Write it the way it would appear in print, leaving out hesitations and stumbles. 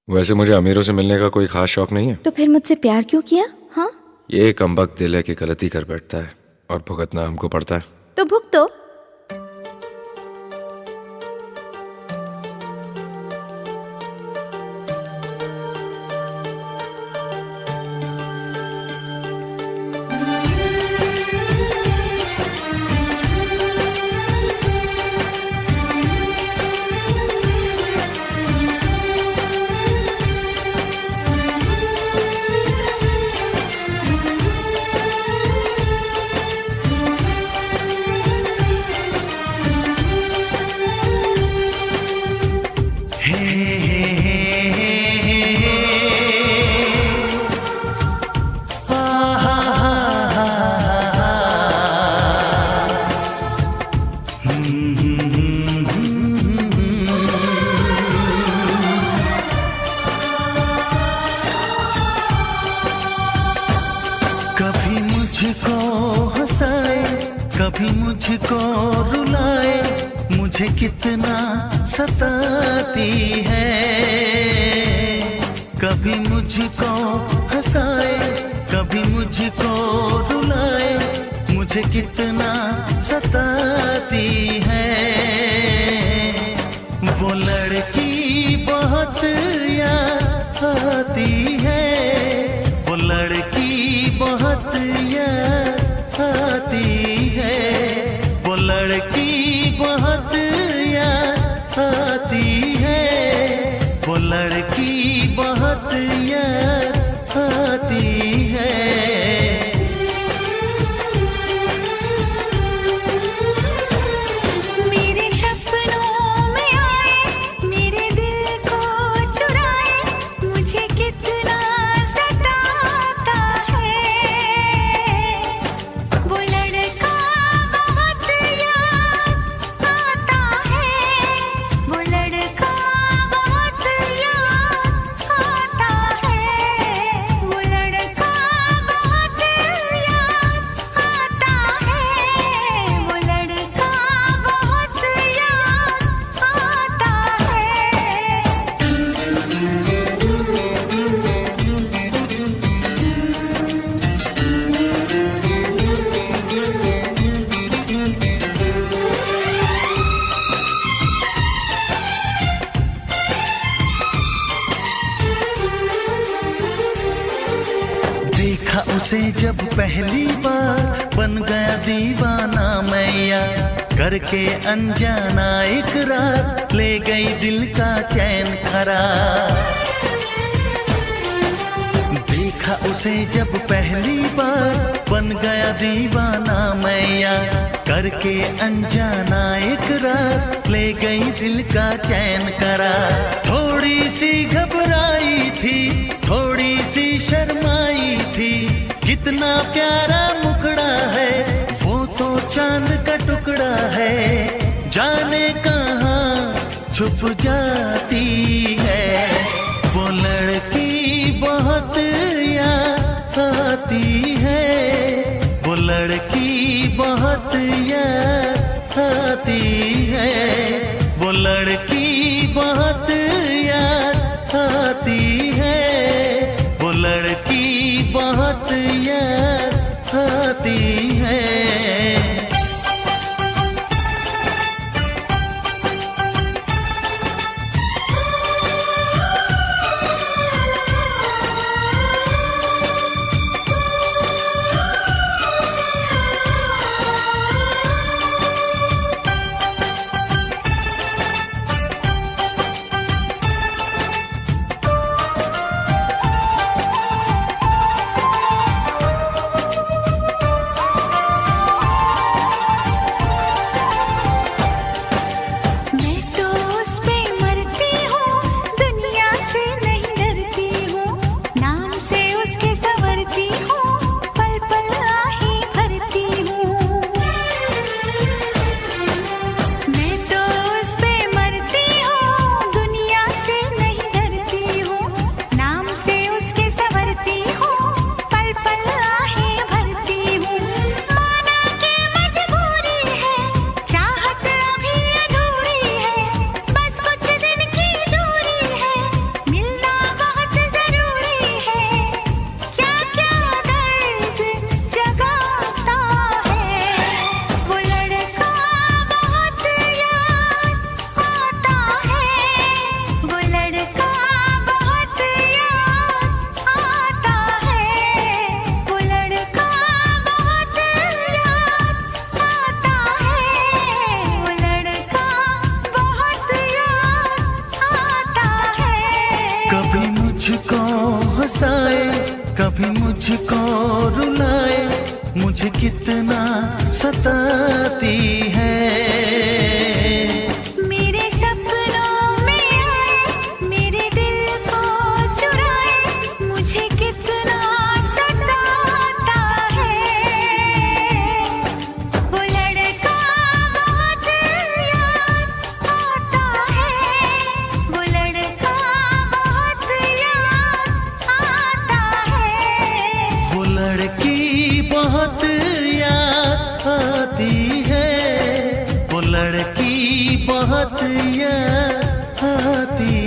वैसे मुझे अमीरों से मिलने का कोई खास शौक नहीं है। तो फिर मुझसे प्यार क्यों किया? हाँ, ये कमबख्त दिल है कि गलती कर बैठता है और भुगतना हमको पड़ता है। तो भुगतो। कभी मुझको हंसाए, कभी मुझको रुलाए, मुझे कितना सताती है। कभी मुझको हंसाए, कभी मुझको रुलाए, मुझे कितना सताती है। वो लड़की बहुत याद आती है, वो लड़की बहुत याद आती है, वो लड़की बहुत याद आती है, वो लड़की बहुत याद आती है। मेरे सपनों में आए, मेरे दिल को चुराए, मुझे कितना सताता है। वो लड़का बहुत याद आता है, वो लड़का बहुत याद आता है, वो लड़का बहुत याद आता है, वो लड़का बहुत याद आता देखा उसे जब पहली बार, बन गया दीवाना मैया, करके अनजाना इकरार, ले गई दिल का चैन करार। देखा उसे जब पहली बार, बन गया दीवाना मैया, करके अनजाना इकरार, ले गई दिल का चैन करार। थोड़ी सी घबराई थी, थोड़ी सी शर्माई थी, कितना प्यारा मुखड़ा है, वो तो चांद का टुकड़ा है, जाने कहाँ छुप जाती है। वो लड़की बहुत याद आती है, वो लड़की बहुत याद आती है, वो लड़की बहुत याद आती है, वो लड़की बहुत याद आती है। मुझे कितना सताती है। मेरे सपनों में आए, मेरे दिल को चुराए, मुझे कितना सताता है। वो लड़का बहुत याद आता है, वो लड़का बहुत याद आता है। वो लड़की बहुत याद आती है, वो लड़की बहुत याद आती